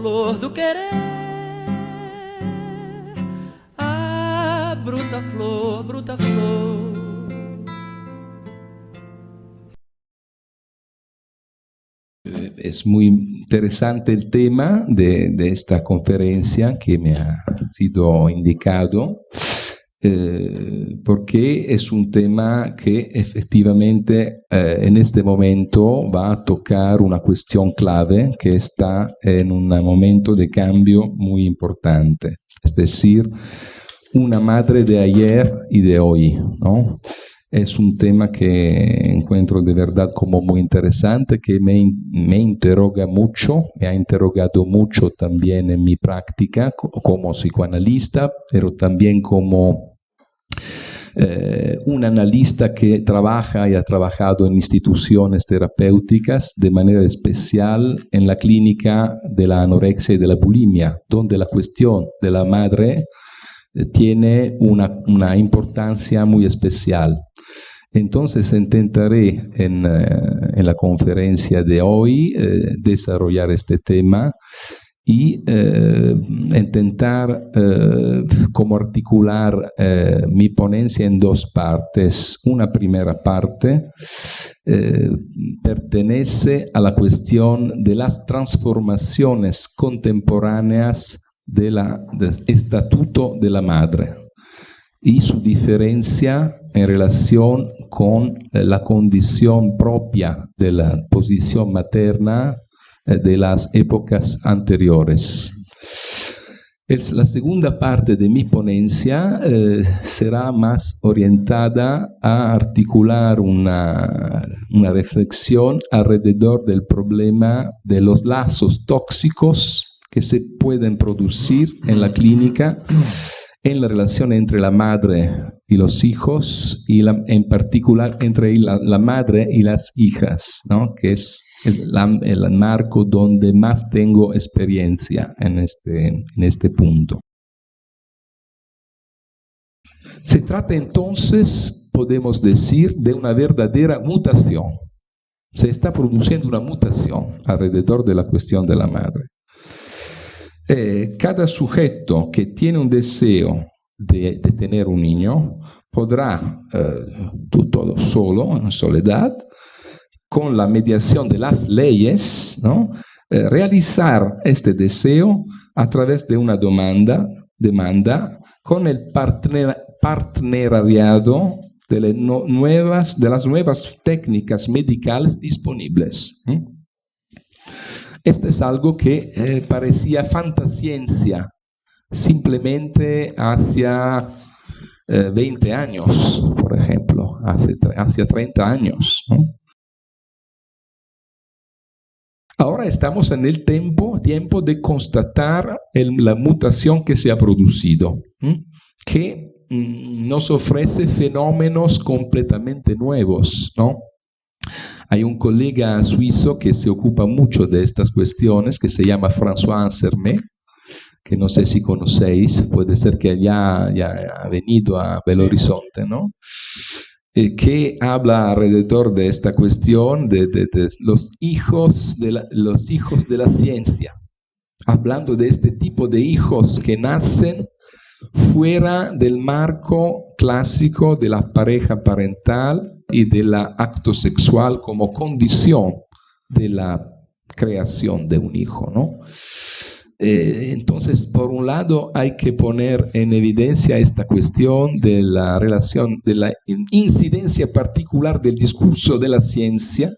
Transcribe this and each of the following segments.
flor do querer, ah, bruta flor, bruta flor. Es muy interesante el tema de esta conferencia que me ha sido indicado, porque es un tema que efectivamente en este momento va a tocar una cuestión clave que está en un momento de cambio muy importante, es decir, una madre de ayer y de hoy, ¿no? Es un tema que encuentro de verdad como muy interesante, que me interroga mucho, me ha interrogado mucho también en mi práctica como psicoanalista, pero también como un analista que trabaja y ha trabajado en instituciones terapéuticas, de manera especial en la clínica de la anorexia y de la bulimia, donde la cuestión de la madre tiene una importancia muy especial. Entonces intentaré en la conferencia de hoy desarrollar este tema y intentar como articular mi ponencia en dos partes. Una primera parte pertenece a la cuestión de las transformaciones contemporáneas del estatuto de la madre y su diferencia en relación con la condición propia de la posición materna de las épocas anteriores. La segunda parte de mi ponencia será más orientada a articular una reflexión alrededor del problema de los lazos tóxicos que se pueden producir en la clínica en la relación entre la madre y los hijos y en particular entre la madre y las hijas, ¿no? Que es el marco donde más tengo experiencia en este punto. Se trata entonces, podemos decir, de una verdadera mutación. Se está produciendo una mutación alrededor de la cuestión de la madre. Cada sujeto que tiene un deseo de tener un niño podrá, todo solo, en soledad, con la mediación de las leyes, ¿no? Realizar este deseo a través de una demanda con el partenariado de las nuevas técnicas medicales disponibles. Esto es algo que parecía fantasciencia simplemente hacia 20 años, por ejemplo, hacia 30 años, ¿no? Ahora estamos en el tiempo de constatar la mutación que se ha producido, que nos ofrece fenómenos completamente nuevos, ¿no? Hay un colega suizo que se ocupa mucho de estas cuestiones, que se llama François Ansermet, que no sé si conocéis, puede ser que ya ha venido a Belo Horizonte, ¿no? Que habla alrededor de esta cuestión de los hijos de la ciencia, hablando de este tipo de hijos que nacen fuera del marco clásico de la pareja parental y del acto sexual como condición de la creación de un hijo, ¿no? Entonces, por un lado, hay que poner en evidencia esta cuestión de la relación, de la incidencia particular del discurso de la ciencia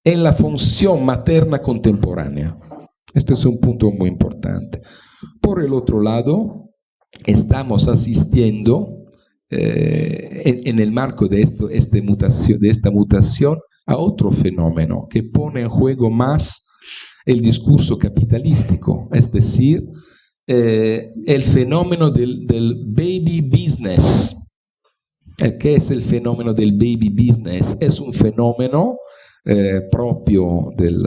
en la función materna contemporánea. Este es un punto muy importante. Por el otro lado, estamos asistiendo en el marco de esta mutación a otro fenómeno que pone en juego más el discurso capitalístico, es decir, el fenómeno del baby business. ¿Qué es el fenómeno del baby business? Es un fenómeno propio del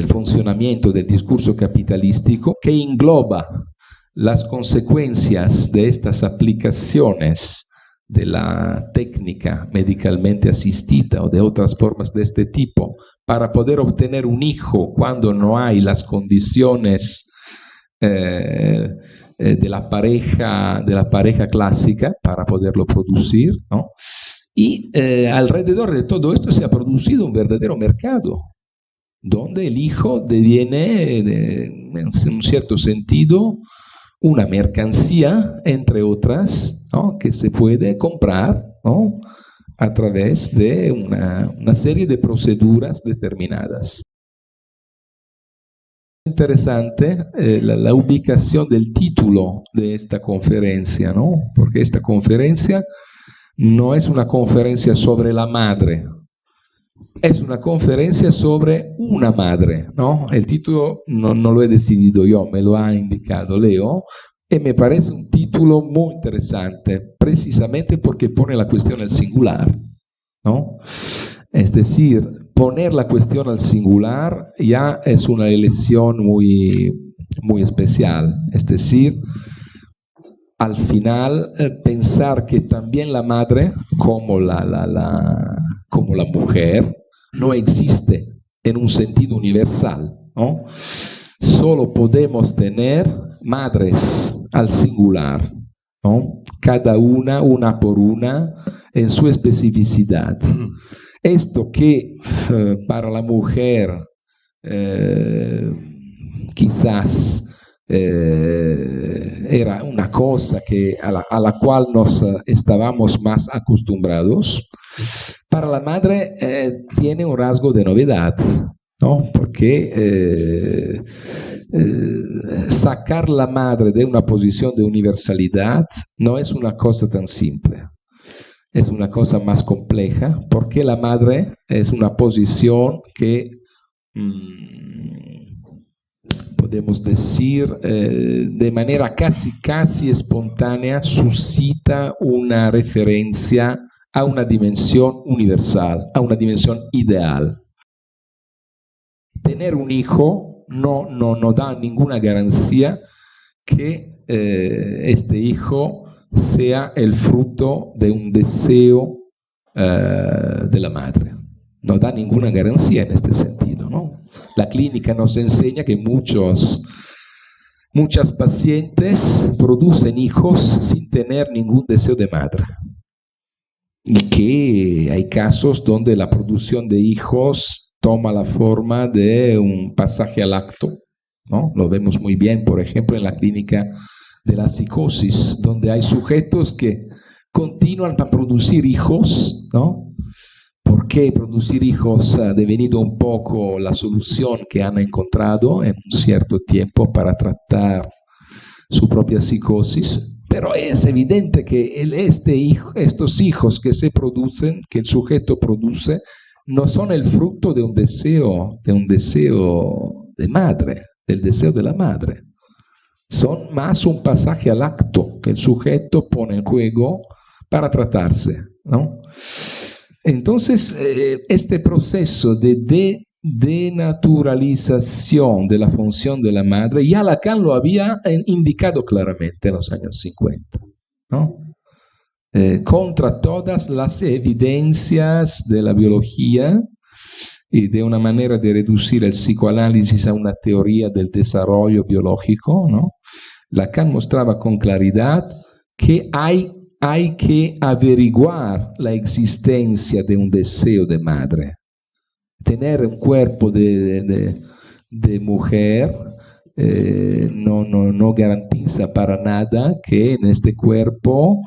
funcionamiento del discurso capitalístico que engloba las consecuencias de estas aplicaciones de la técnica medicalmente asistida o de otras formas de este tipo para poder obtener un hijo cuando no hay las condiciones de la pareja clásica para poderlo producir, ¿no? Y alrededor de todo esto se ha producido un verdadero mercado, donde el hijo deviene, en un cierto sentido, una mercancía, entre otras, ¿no? Que se puede comprar, ¿no? A través de una serie de proceduras determinadas. Interesante la ubicación del título de esta conferencia, ¿no? Porque esta conferencia no es una conferencia sobre la madre, es una conferencia sobre una madre, ¿no? El título no lo he decidido yo, me lo ha indicado Leo, y me parece un título muy interesante, precisamente porque pone la cuestión al singular, ¿no? Es decir, poner la cuestión al singular ya es una elección muy, muy especial, es decir, al final pensar que también la madre, como como la mujer, no existe en un sentido universal, ¿no? Solo podemos tener madres al singular, ¿no? Cada una por una, en su especificidad. Esto que para la mujer quizás era una cosa a la cual nos estábamos más acostumbrados, para la madre tiene un rasgo de novedad, ¿no? Porque sacar la madre de una posición de universalidad no es una cosa tan simple. Es una cosa más compleja, porque la madre es una posición que podemos decir de manera casi espontánea suscita una referencia a una dimensión universal, a una dimensión ideal. Tener un hijo no da ninguna garantía que este hijo sea el fruto de un deseo de la madre. No da ninguna garantía en este sentido, ¿no? La clínica nos enseña que muchas pacientes producen hijos sin tener ningún deseo de madre. Y que hay casos donde la producción de hijos toma la forma de un pasaje al acto, ¿no? Lo vemos muy bien, por ejemplo, en la clínica de la psicosis, donde hay sujetos que continúan a producir hijos, ¿no? Porque producir hijos ha devenido un poco la solución que han encontrado en un cierto tiempo para tratar su propia psicosis, pero es evidente que estos hijos que se producen, que el sujeto produce, no son el fruto de un deseo de madre, del deseo de la madre. Son más un pasaje al acto que el sujeto pone en juego para tratarse, ¿no? Entonces, este proceso de denaturalización de la función de la madre, ya Lacan lo había indicado claramente en los años 50, ¿no? Contra todas las evidencias de la biología y de una manera de reducir el psicoanálisis a una teoría del desarrollo biológico, ¿no? Lacan mostraba con claridad que hay que averiguar la existencia de un deseo de madre. Tener un cuerpo de mujer no garantiza para nada que en este cuerpo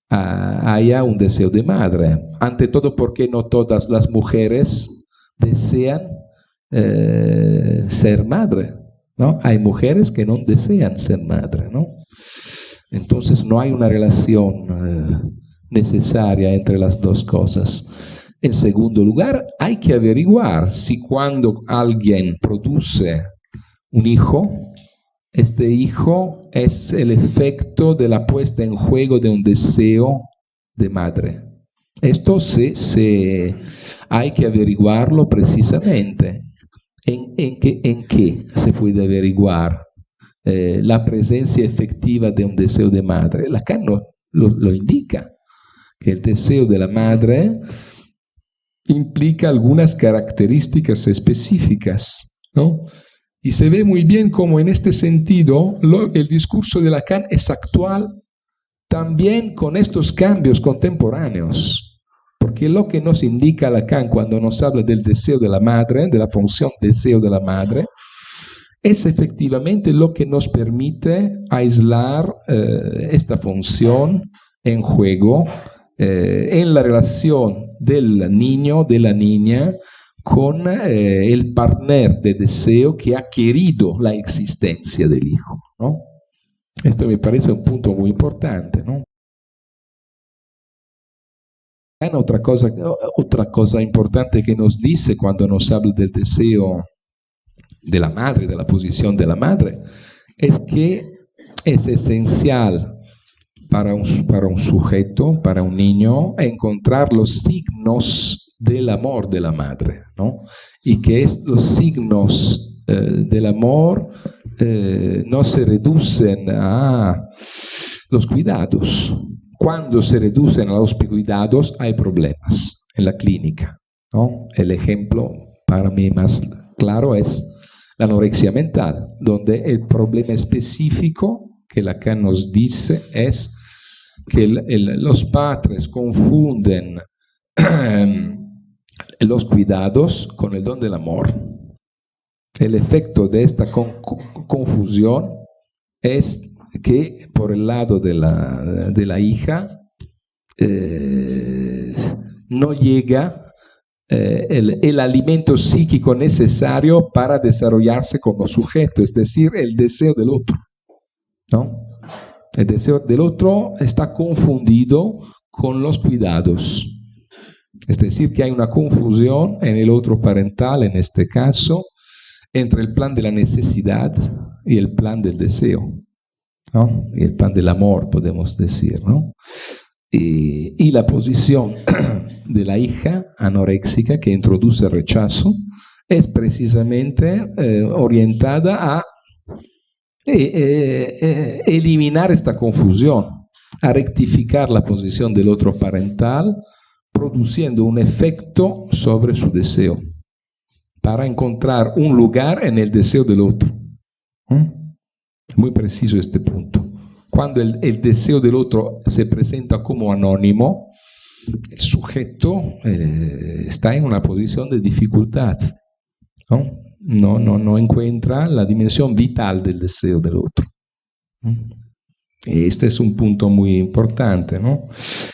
haya un deseo de madre. Ante todo porque no todas las mujeres desean ser madre, ¿no? Hay mujeres que no desean ser madre, ¿no? Entonces no hay una relación necesaria entre las dos cosas. En segundo lugar, hay que averiguar si cuando alguien produce un hijo, este hijo es el efecto de la puesta en juego de un deseo de madre. Esto hay que averiguarlo precisamente. ¿En qué se puede averiguar la presencia efectiva de un deseo de madre? Lacan lo indica. que el deseo de la madre implica algunas características específicas, ¿no? Y se ve muy bien cómo en este sentido el discurso de Lacan es actual también con estos cambios contemporáneos. Porque lo que nos indica Lacan cuando nos habla del deseo de la madre, de la función deseo de la madre, es efectivamente lo que nos permite aislar esta función en juego, en la relación del niño, de la niña, con el partner de deseo que ha querido la existencia del hijo, ¿no? Esto me parece un punto muy importante, ¿no? Otra cosa importante que nos dice cuando nos habla del deseo de la madre, de la posición de la madre, es que es esencial para un sujeto, para un niño, encontrar los signos del amor de la madre, ¿no? Y que los signos del amor no se reducen a los cuidados. Cuando se reducen a los cuidados hay problemas en la clínica, ¿no? El ejemplo para mí más claro es la anorexia mental, donde el problema específico que Lacan nos dice es que los padres confunden los cuidados con el don del amor. El efecto de esta confusión es que por el lado de la hija no llega el alimento psíquico necesario para desarrollarse como sujeto, es decir, el deseo del otro, ¿no? El deseo del otro está confundido con los cuidados. Es decir, que hay una confusión en el otro parental, en este caso, entre el plan de la necesidad y el plan del deseo, ¿no? Y el plan del amor, podemos decir, ¿no? Y la posición de la hija anoréxica que introduce rechazo es precisamente orientada a eliminar esta confusión, a rectificar la posición del otro parental, produciendo un efecto sobre su deseo, para encontrar un lugar en el deseo del otro. Muy preciso este punto. Cuando el deseo del otro se presenta como anónimo, el sujeto está en una posición de dificultad, ¿no? No encuentra la dimensión vital del deseo del otro. Este es un punto muy importante, ¿no?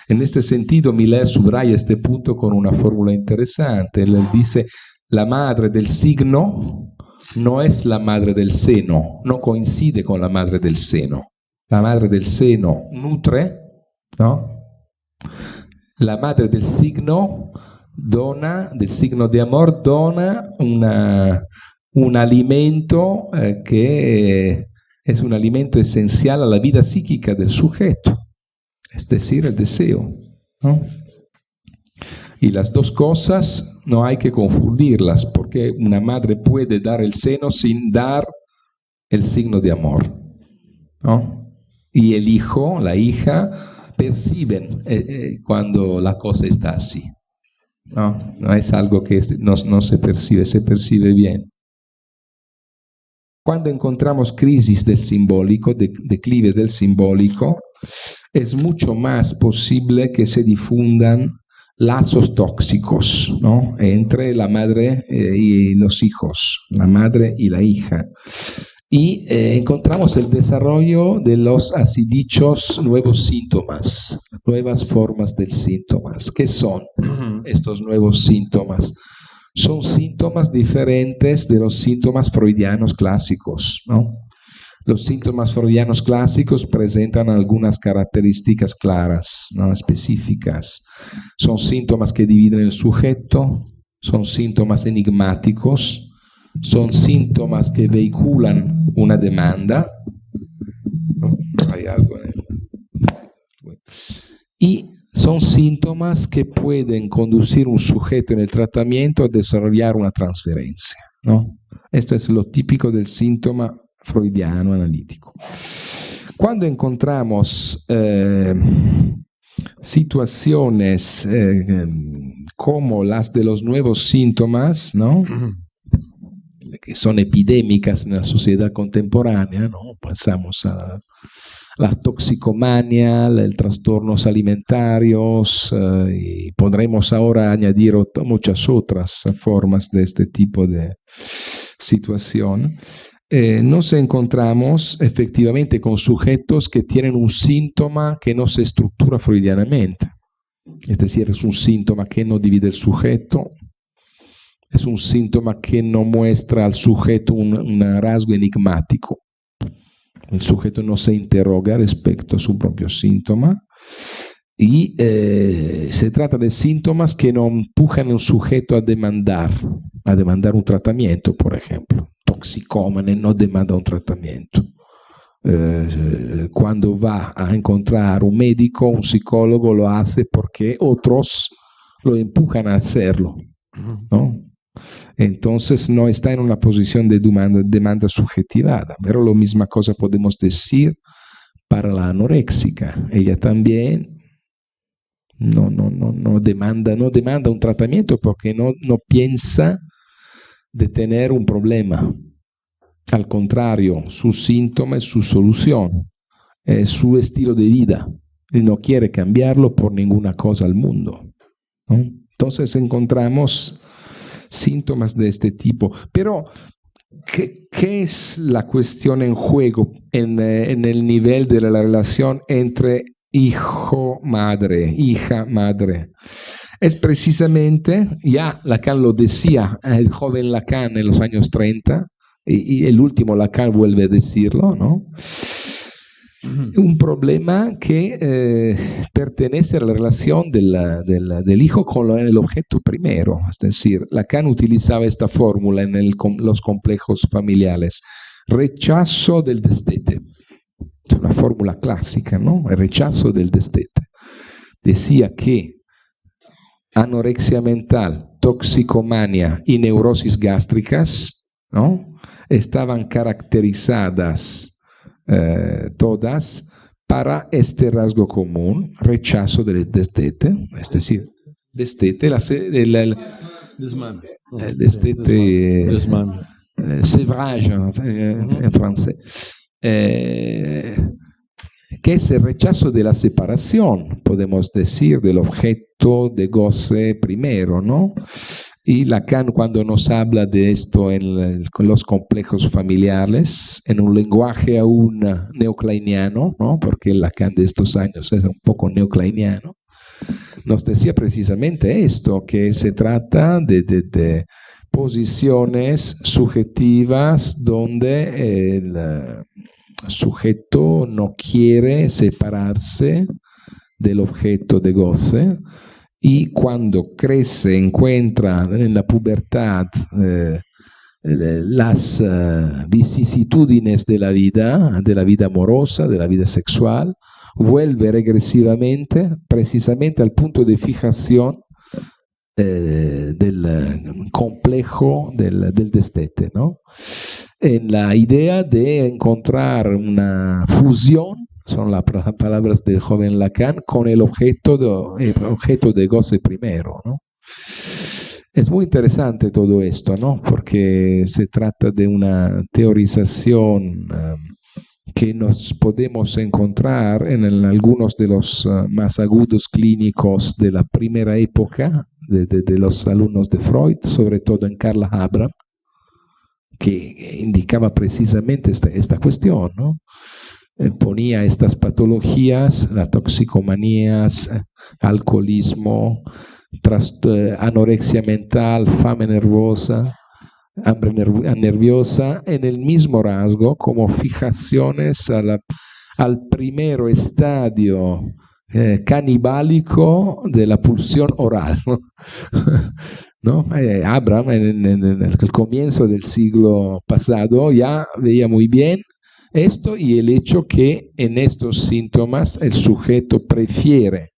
En este sentido, Miller subraya este punto con una fórmula interesante. Él dice, la madre del signo no es la madre del seno, no coincide con la madre del seno. La madre del seno nutre, ¿no? La madre del signo de amor, dona un alimento que es un alimento esencial a la vida psíquica del sujeto, es decir, el deseo, ¿no? Y las dos cosas no hay que confundirlas, porque una madre puede dar el seno sin dar el signo de amor, ¿no? Y el hijo, la hija, perciben cuando la cosa está así. No es algo que no se percibe bien. Cuando encontramos crisis del simbólico, declive del simbólico, es mucho más posible que se difundan lazos tóxicos, ¿no? Entre la madre y los hijos, la madre y la hija. Y encontramos el desarrollo de los así dichos nuevos síntomas, nuevas formas de síntomas. ¿Qué son estos nuevos síntomas? Son síntomas diferentes de los síntomas freudianos clásicos, ¿no? Los síntomas freudianos clásicos presentan algunas características claras, ¿no? Específicas. Son síntomas que dividen el sujeto, son síntomas enigmáticos, son síntomas que vehiculan una demanda, ¿no? Hay algo en él. Y son síntomas que pueden conducir un sujeto en el tratamiento a desarrollar una transferencia, ¿no? Esto es lo típico del síntoma freudiano analítico. Cuando encontramos situaciones como las de los nuevos síntomas, ¿no? Que son epidémicas en la sociedad contemporánea, ¿no? Pensamos a la toxicomania, los trastornos alimentarios, y podremos ahora añadir muchas otras formas de este tipo de situación. Nos encontramos efectivamente con sujetos que tienen un síntoma que no se estructura freudianamente. Es decir, es un síntoma que no divide el sujeto, es un síntoma que no muestra al sujeto un rasgo enigmático. El sujeto no se interroga respecto a su propio síntoma y se trata de síntomas que no empujan al sujeto a demandar un tratamiento, por ejemplo. Toxicómane no demanda un tratamiento. Cuando va a encontrar un médico, un psicólogo, lo hace porque otros lo empujan a hacerlo, ¿no? Entonces no está en una posición de demanda subjetivada, pero la misma cosa podemos decir para la anoréxica. Ella también no demanda un tratamiento porque no piensa de tener un problema. Al contrario, su síntoma es su solución, es su estilo de vida y no quiere cambiarlo por ninguna cosa al mundo, ¿no? Entonces encontramos síntomas de este tipo. Pero, ¿qué es la cuestión en juego en el nivel de la relación entre hijo-madre, hija-madre? Es precisamente, ya Lacan lo decía, el joven Lacan en los años 30, y el último Lacan vuelve a decirlo, ¿no? Un problema que pertenece a la relación del hijo con el objeto primero. Es decir, Lacan utilizaba esta fórmula en los complejos familiares. Rechazo del destete. Es una fórmula clásica, ¿no? El rechazo del destete. Decía que anorexia mental, toxicomania y neurosis gástricas, ¿no? Estaban caracterizadas todas para este rasgo común, rechazo del destete, es decir, destete, sevrage en francés, que es el rechazo de la separación, podemos decir, del objeto de goce primero, ¿no? Y Lacan, cuando nos habla de esto con los complejos familiares, en un lenguaje aún neocleiniano, ¿no? Porque Lacan de estos años es un poco neocleiniano, nos decía precisamente esto, que se trata de posiciones subjetivas donde el sujeto no quiere separarse del objeto de goce, y cuando crece encuentra en la pubertad las vicisitudines de la vida amorosa, de la vida sexual, vuelve regresivamente precisamente al punto de fijación del complejo del destete, ¿no? En la idea de encontrar una fusión, son las palabras del joven Lacan, con el objeto de goce primero, ¿no? Es muy interesante todo esto, ¿no? Porque se trata de una teorización que nos podemos encontrar en algunos de los más agudos clínicos de la primera época de los alumnos de Freud, sobre todo en Carl Abraham, que indicaba precisamente esta cuestión, ¿no? Ponía estas patologías, la toxicomanía, alcoholismo, anorexia mental, fame nerviosa, hambre nerviosa, en el mismo rasgo como fijaciones al primer estadio canibálico de la pulsión oral, ¿no? ¿No? Abraham en el comienzo del siglo pasado ya veía muy bien esto, y el hecho que en estos síntomas el sujeto prefiere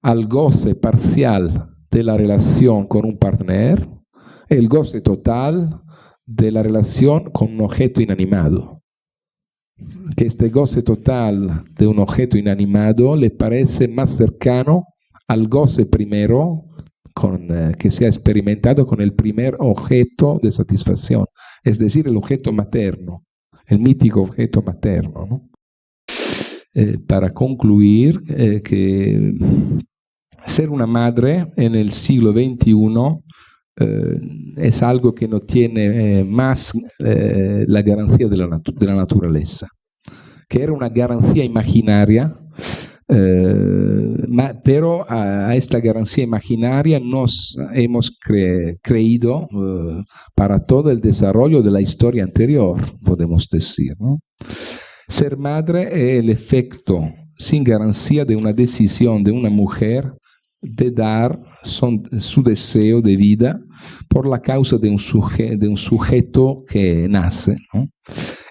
al goce parcial de la relación con un partner el goce total de la relación con un objeto inanimado. que este goce total de un objeto inanimado le parece más cercano al goce primero que se ha experimentado con el primer objeto de satisfacción, es decir, el objeto materno, el mítico objeto materno, ¿no? Para concluir, que ser una madre en el siglo XXI es algo que no tiene más la garantía de la naturaleza, que era una garantía imaginaria, pero a esta garantía imaginaria nos hemos creído para todo el desarrollo de la historia anterior, podemos decir, ¿no? Ser madre es el efecto sin garantía de una decisión de una mujer de dar su deseo de vida por la causa de un sujeto que nace, ¿no?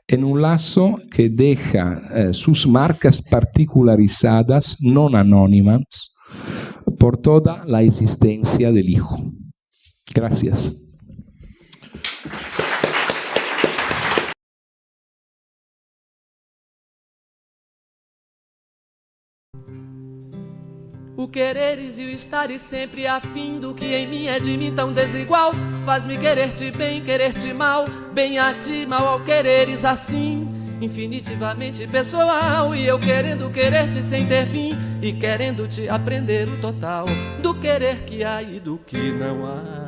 En un lazo que deja sus marcas particularizadas, no anónimas, por toda la existencia del hijo. Gracias. O quereres e o estares sempre afim do que em mim é de mim tão desigual. Faz-me querer-te bem, querer-te mal, bem a ti, mal ao quereres assim. Infinitivamente pessoal, e eu querendo querer-te sem ter fim, e querendo te aprender o total do querer que há e do que não há.